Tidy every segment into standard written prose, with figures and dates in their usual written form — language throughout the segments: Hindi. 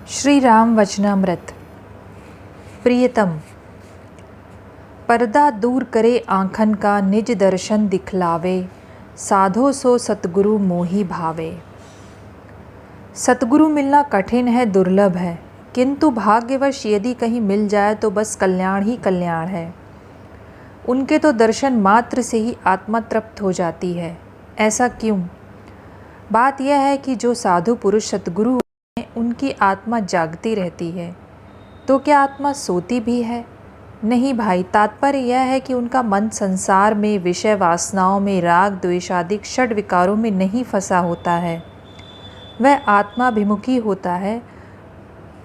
श्री राम वचनामृत। प्रियतम, पर्दा दूर करे आँखन का, निज दर्शन दिखलावे, साधो सो सतगुरु मोहि भावे। सतगुरु मिलना कठिन है, दुर्लभ है, किंतु भाग्यवश यदि कहीं मिल जाए तो बस कल्याण ही कल्याण है। उनके तो दर्शन मात्र से ही आत्मा तृप्त हो जाती है। ऐसा क्यों? बात यह है कि जो साधु पुरुष सतगुरु उनकी आत्मा जागती रहती है। तो क्या आत्मा सोती भी है? नहीं भाई, तात्पर्य यह है कि उनका मन संसार में, विषय वासनाओं में, राग द्वेषादिक षड विकारों में नहीं फंसा होता है। वह आत्माभिमुखी होता है,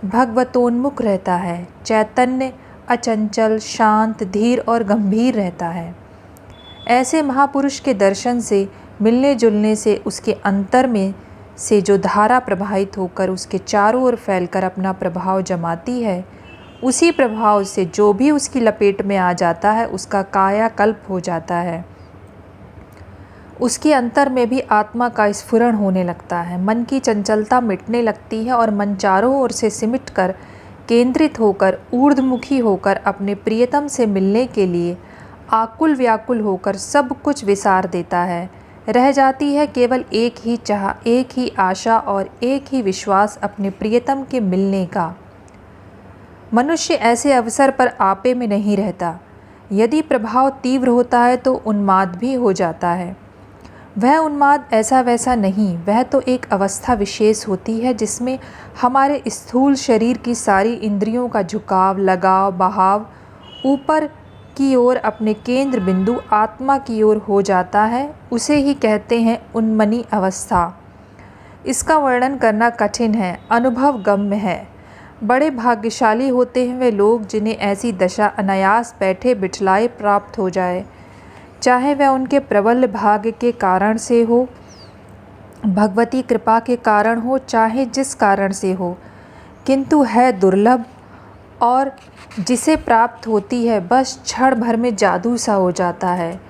भगवतोन्मुख रहता है, चैतन्य, अचंचल, शांत, धीर और गंभीर रहता है। ऐसे महापुरुष के दर्शन से, मिलने जुलने से उसके अंतर में से जो धारा प्रवाहित होकर उसके चारों ओर फैलकर अपना प्रभाव जमाती है, उसी प्रभाव से जो भी उसकी लपेट में आ जाता है उसका कायाकल्प हो जाता है। उसके अंतर में भी आत्मा का स्फुरण होने लगता है, मन की चंचलता मिटने लगती है और मन चारों ओर से सिमट कर, केंद्रित होकर, ऊर्ध्वमुखी होकर अपने प्रियतम से मिलने के लिए आकुल व्याकुल होकर सब कुछ विसार देता है। रह जाती है केवल एक ही चाह, एक ही आशा और एक ही विश्वास अपने प्रियतम के मिलने का। मनुष्य ऐसे अवसर पर आपे में नहीं रहता। यदि प्रभाव तीव्र होता है तो उन्माद भी हो जाता है। वह उन्माद ऐसा वैसा नहीं, वह तो एक अवस्था विशेष होती है जिसमें हमारे स्थूल शरीर की सारी इंद्रियों का झुकाव, लगाव, बहाव ऊपर की ओर अपने केंद्र बिंदु आत्मा की ओर हो जाता है। उसे ही कहते हैं उन्मनी अवस्था। इसका वर्णन करना कठिन है, अनुभव गम्य है। बड़े भाग्यशाली होते हैं वे लोग जिन्हें ऐसी दशा अनायास बैठे बिठलाए प्राप्त हो जाए, चाहे वह उनके प्रबल भाग्य के कारण से हो, भगवती कृपा के कारण हो, चाहे जिस कारण से हो, किंतु है दुर्लभ और जिसे प्राप्त होती है बस क्षण भर में जादू सा हो जाता है।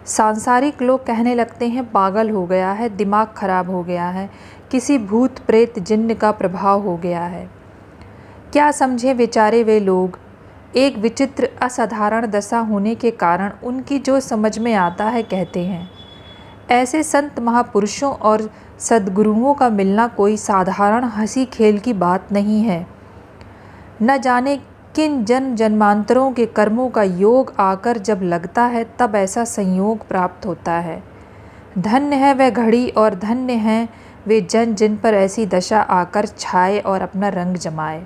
सांसारिक लोग कहने लगते हैं पागल हो गया है, दिमाग खराब हो गया है, किसी भूत प्रेत जिन्न का प्रभाव हो गया है। क्या समझे बेचारे वे लोग। एक विचित्र असाधारण दशा होने के कारण उनकी जो समझ में आता है कहते हैं। ऐसे संत महापुरुषों और सद्गुरुओं का मिलना कोई साधारण हंसी खेल की बात नहीं है। न जाने किन जन्म जन्मांतरों के कर्मों का योग आकर जब लगता है तब ऐसा संयोग प्राप्त होता है। धन्य है वह घड़ी और धन्य हैं वे जन जिन पर ऐसी दशा आकर छाए और अपना रंग जमाए।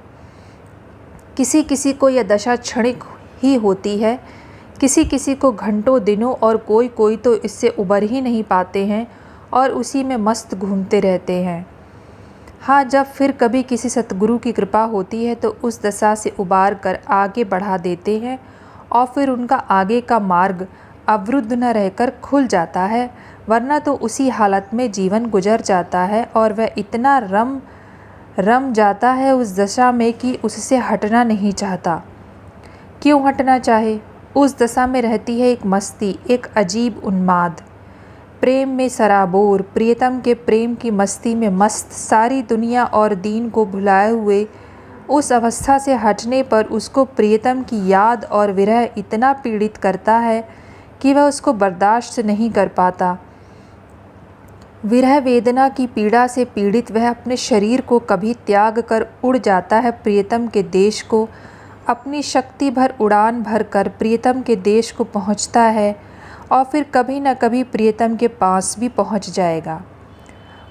किसी किसी को यह दशा क्षणिक ही होती है, किसी किसी को घंटों दिनों, और कोई कोई तो इससे उबर ही नहीं पाते हैं और उसी में मस्त घूमते रहते हैं। हाँ, जब फिर कभी किसी सतगुरु की कृपा होती है तो उस दशा से उबार कर आगे बढ़ा देते हैं और फिर उनका आगे का मार्ग अवरुद्ध न रहकर खुल जाता है, वरना तो उसी हालत में जीवन गुजर जाता है और वह इतना रम जाता है उस दशा में कि उससे हटना नहीं चाहता। क्यों हटना चाहे? उस दशा में रहती है एक मस्ती, एक अजीब उन्माद। प्रेम में सराबोर, प्रियतम के प्रेम की मस्ती में मस्त, सारी दुनिया और दीन को भुलाए हुए उस अवस्था से हटने पर उसको प्रियतम की याद और विरह इतना पीड़ित करता है कि वह उसको बर्दाश्त नहीं कर पाता। विरह वेदना की पीड़ा से पीड़ित वह अपने शरीर को कभी त्याग कर उड़ जाता है प्रियतम के देश को, अपनी शक्ति भर उड़ान भर कर प्रियतम के देश को पहुँचता है और फिर कभी न कभी प्रियतम के पास भी पहुंच जाएगा।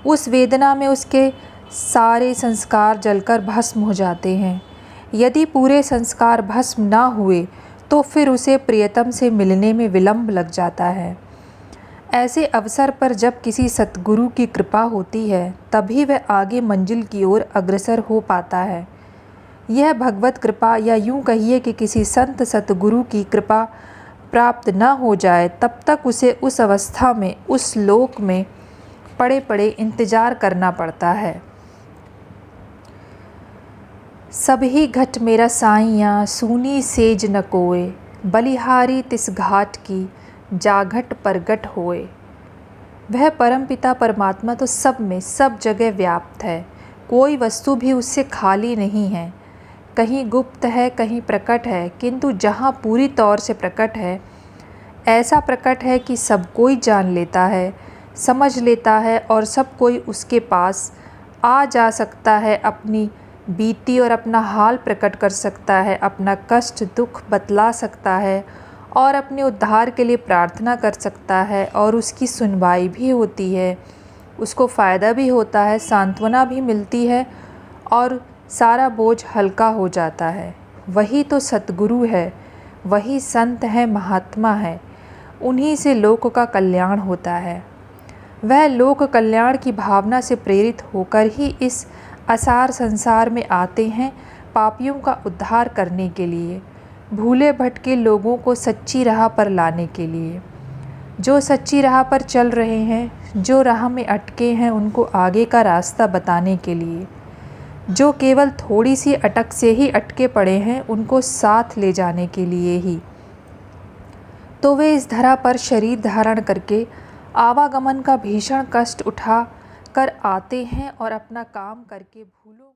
उस वेदना में उसके सारे संस्कार जलकर भस्म हो जाते हैं। यदि पूरे संस्कार भस्म ना हुए तो फिर उसे प्रियतम से मिलने में विलंब लग जाता है। ऐसे अवसर पर जब किसी सतगुरु की कृपा होती है तभी वह आगे मंजिल की ओर अग्रसर हो पाता है। यह भगवत कृपा, या यूँ कहिए कि किसी संत सतगुरु की कृपा प्राप्त न हो जाए तब तक उसे उस अवस्था में, उस लोक में पड़े पड़े इंतजार करना पड़ता है। सबही घट मेरा साइयाँ, सूनी सेज न कोय, बलिहारी तिस घाट की, जाघट परगट होए। वह परमपिता परमात्मा तो सब में, सब जगह व्याप्त है। कोई वस्तु भी उससे खाली नहीं है, कहीं गुप्त है कहीं प्रकट है, किंतु जहाँ पूरी तौर से प्रकट है, ऐसा प्रकट है कि सब कोई जान लेता है, समझ लेता है और सब कोई उसके पास आ जा सकता है, अपनी बीती और अपना हाल प्रकट कर सकता है, अपना कष्ट दुख बतला सकता है और अपने उद्धार के लिए प्रार्थना कर सकता है और उसकी सुनवाई भी होती है, उसको फ़ायदा भी होता है, सांत्वना भी मिलती है और सारा बोझ हल्का हो जाता है। वही तो सतगुरु है, वही संत है, महात्मा है, उन्हीं से लोक का कल्याण होता है। वह लोक कल्याण की भावना से प्रेरित होकर ही इस असार संसार में आते हैं, पापियों का उद्धार करने के लिए, भूले भटके लोगों को सच्ची राह पर लाने के लिए। जो सच्ची राह पर चल रहे हैं, जो राह में अटके हैं, उनको आगे का रास्ता बताने के लिए। जो केवल थोड़ी सी अटक से ही अटके पड़े हैं, उनको साथ ले जाने के लिए ही तो वे इस धरा पर शरीर धारण करके आवागमन का भीषण कष्ट उठा कर आते हैं और अपना काम करके भूलों